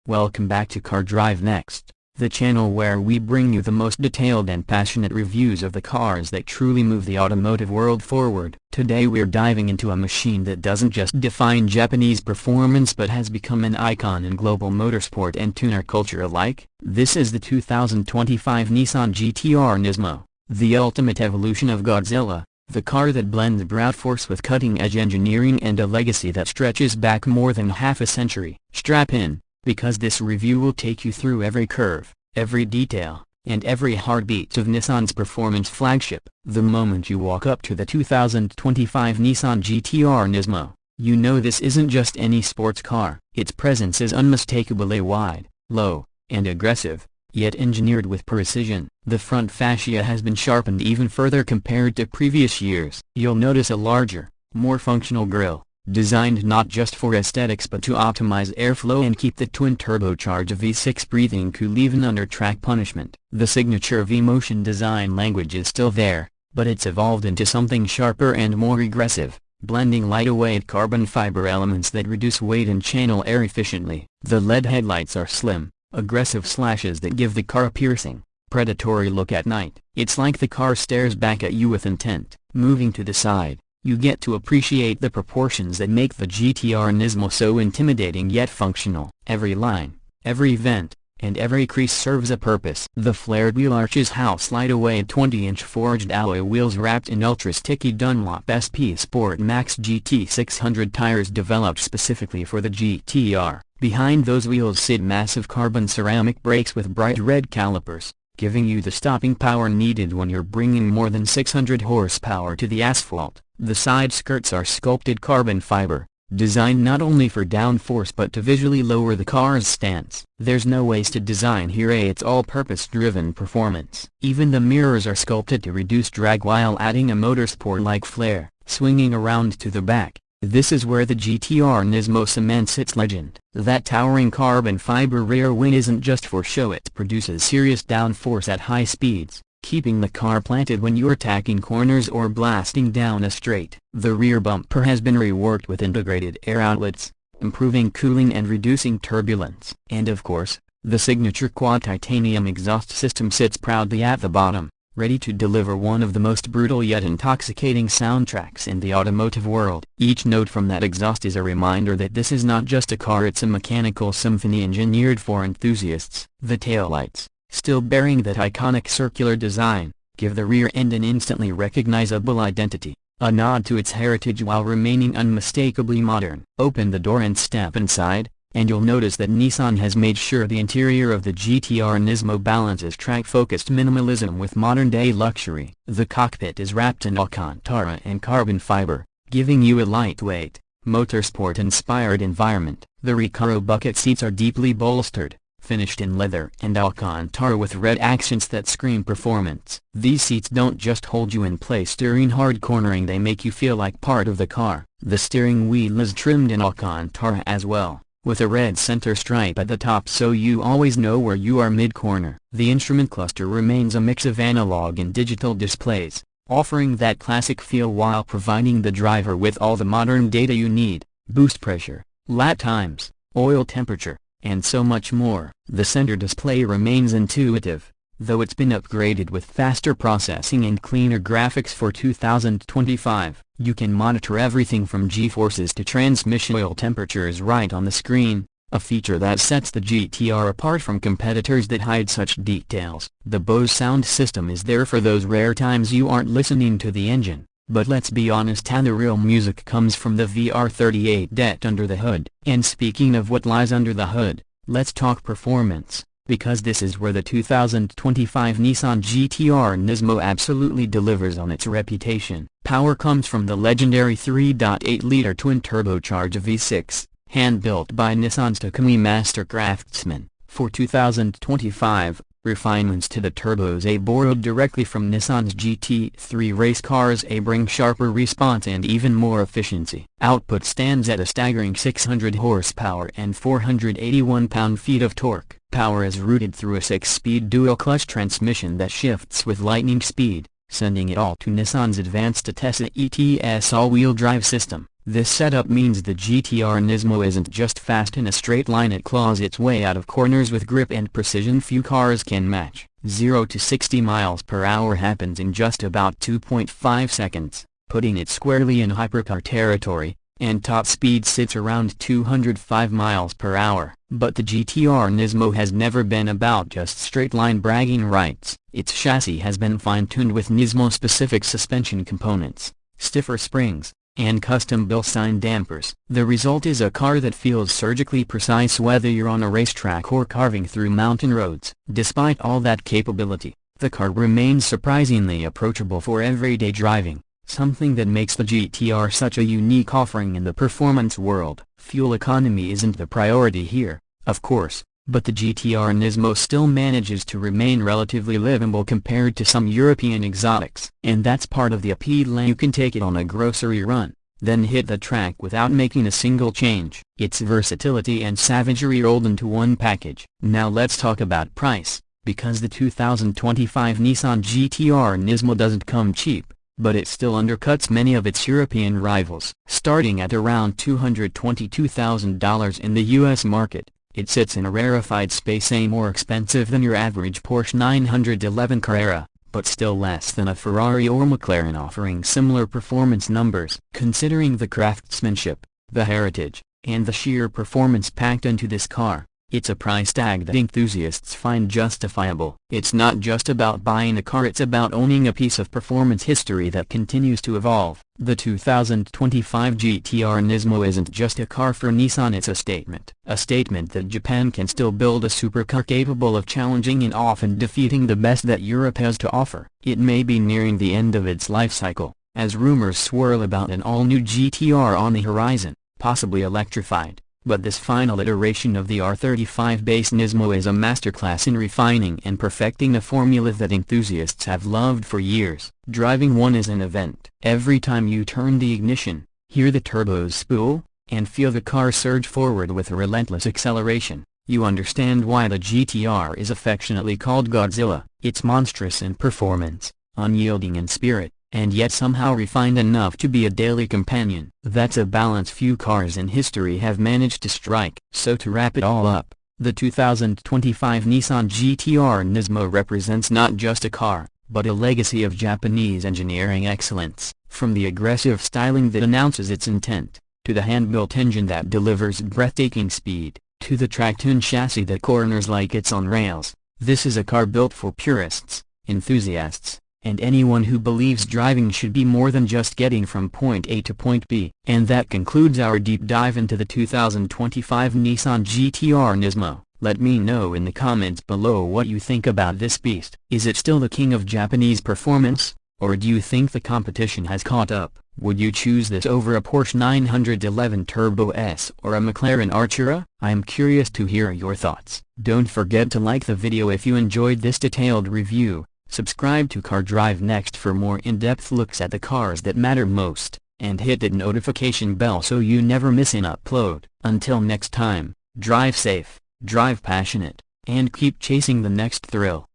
Welcome back to Car Drive Next, the channel where we bring you the most detailed and passionate reviews of the cars that truly move the automotive world forward. Today we're diving into a machine that doesn't just define Japanese performance but has become an icon in global motorsport and tuner culture alike. This is the 2025 Nissan GT-R Nismo, the ultimate evolution of Godzilla, the car that blends brute force with cutting-edge engineering and a legacy that stretches back more than half a century. Strap in, because this review will take you through every curve, every detail, and every heartbeat of Nissan's performance flagship. The moment you walk up to the 2025 Nissan GT-R Nismo, you know this isn't just any sports car. Its presence is unmistakably wide, low, and aggressive, yet engineered with precision. The front fascia has been sharpened even further compared to previous years. You'll notice a larger, more functional grille, designed not just for aesthetics but to optimize airflow and keep the twin-turbocharged V6 breathing cool even under track punishment. The signature V-motion design language is still there, but it's evolved into something sharper and more aggressive, blending lightweight carbon fiber elements that reduce weight and channel air efficiently. The LED headlights are slim, aggressive slashes that give the car a piercing, predatory look at night. It's like the car stares back at you with intent. Moving to the side, you get to appreciate the proportions that make the GT-R Nismo so intimidating yet functional. Every line, every vent, and every crease serves a purpose. The flared wheel arches house lightweight 20-inch forged alloy wheels wrapped in ultra-sticky Dunlop SP Sport Max GT 600 tires developed specifically for the GT-R. Behind those wheels sit massive carbon ceramic brakes with bright red calipers, giving you the stopping power needed when you're bringing more than 600 horsepower to the asphalt. The side skirts are sculpted carbon fiber, designed not only for downforce but to visually lower the car's stance. There's no wasted design here, it's all purpose-driven performance. Even the mirrors are sculpted to reduce drag while adding a motorsport-like flair. Swinging around to the back, this is where the GT-R Nismo cements its legend. That towering carbon fiber rear wing isn't just for show, it produces serious downforce at high speeds, keeping the car planted when you're tacking corners or blasting down a straight. The rear bumper has been reworked with integrated air outlets, improving cooling and reducing turbulence. And of course, the signature quad titanium exhaust system sits proudly at the bottom, ready to deliver one of the most brutal yet intoxicating soundtracks in the automotive world. Each note from that exhaust is a reminder that this is not just a car, it's a mechanical symphony engineered for enthusiasts. The taillights, still bearing that iconic circular design, give the rear end an instantly recognizable identity, a nod to its heritage while remaining unmistakably modern. Open the door and step inside, and you'll notice that Nissan has made sure the interior of the GT-R Nismo balances track-focused minimalism with modern-day luxury. The cockpit is wrapped in Alcantara and carbon fiber, giving you a lightweight, motorsport-inspired environment. The Recaro bucket seats are deeply bolstered, finished in leather and Alcantara with red accents that scream performance. These seats don't just hold you in place during hard cornering, they make you feel like part of the car. The steering wheel is trimmed in Alcantara as well, with a red center stripe at the top so you always know where you are mid-corner. The instrument cluster remains a mix of analog and digital displays, offering that classic feel while providing the driver with all the modern data you need: boost pressure, lap times, oil temperature, and so much more. The center display remains intuitive, though it's been upgraded with faster processing and cleaner graphics for 2025. You can monitor everything from G-forces to transmission oil temperatures right on the screen, a feature that sets the GT-R apart from competitors that hide such details. The Bose sound system is there for those rare times you aren't listening to the engine, but let's be honest, the real music comes from the VR38 det under the hood. And speaking of what lies under the hood, let's talk performance, because this is where the 2025 Nissan GT-R Nismo absolutely delivers on its reputation. Power comes from the legendary 3.8-liter twin-turbocharged V6, hand-built by Nissan's Takumi master craftsmen. For 2025, refinements to the turbos borrowed directly from Nissan's GT3 race cars bring sharper response and even more efficiency. Output stands at a staggering 600 horsepower and 481 pound-feet of torque. Power is routed through a 6-speed dual-clutch transmission that shifts with lightning speed, sending it all to Nissan's advanced Atessa ETS all-wheel drive system. This setup means the GT-R Nismo isn't just fast in a straight line, it claws its way out of corners with grip and precision few cars can match. 0 to 60 miles per hour happens in just about 2.5 seconds, putting it squarely in hypercar territory, and top speed sits around 205 miles per hour. But the GT-R Nismo has never been about just straight-line bragging rights. Its chassis has been fine-tuned with Nismo-specific suspension components, stiffer springs, and custom-built side dampers. The result is a car that feels surgically precise whether you're on a racetrack or carving through mountain roads. Despite all that capability, the car remains surprisingly approachable for everyday driving, something that makes the GT-R such a unique offering in the performance world. Fuel economy isn't the priority here, of course, but the GT-R Nismo still manages to remain relatively livable compared to some European exotics. And that's part of the appeal. You can take it on a grocery run, then hit the track without making a single change. Its versatility and savagery rolled into one package. Now let's talk about price, because the 2025 Nissan GT-R Nismo doesn't come cheap, but it still undercuts many of its European rivals. Starting at around $222,000 in the US market, it sits in a rarefied space, more expensive than your average Porsche 911 Carrera, but still less than a Ferrari or McLaren offering similar performance numbers. Considering the craftsmanship, the heritage, and the sheer performance packed into this car, it's a price tag that enthusiasts find justifiable. It's not just about buying a car, it's about owning a piece of performance history that continues to evolve. The 2025 GT-R Nismo isn't just a car for Nissan, it's a statement. A statement that Japan can still build a supercar capable of challenging and often defeating the best that Europe has to offer. It may be nearing the end of its life cycle, as rumors swirl about an all-new GT-R on the horizon, possibly electrified. But this final iteration of the R35 base Nismo is a masterclass in refining and perfecting a formula that enthusiasts have loved for years. Driving one is an event. Every time you turn the ignition, hear the turbos spool, and feel the car surge forward with a relentless acceleration, you understand why the GT-R is affectionately called Godzilla. It's monstrous in performance, unyielding in spirit, and yet somehow refined enough to be a daily companion. That's a balance few cars in history have managed to strike. So to wrap it all up, the 2025 Nissan GT-R Nismo represents not just a car, but a legacy of Japanese engineering excellence. From the aggressive styling that announces its intent, to the hand-built engine that delivers breathtaking speed, to the track-tuned chassis that corners like it's on rails, this is a car built for purists, enthusiasts, and anyone who believes driving should be more than just getting from point A to point B. And that concludes our deep dive into the 2025 Nissan GT-R Nismo. Let me know in the comments below what you think about this beast. Is it still the king of Japanese performance, or do you think the competition has caught up? Would you choose this over a Porsche 911 Turbo S or a McLaren Artura? I am curious to hear your thoughts. Don't forget to like the video if you enjoyed this detailed review. Subscribe to Car Drive Next for more in-depth looks at the cars that matter most, and hit that notification bell so you never miss an upload. Until next time, drive safe, drive passionate, and keep chasing the next thrill.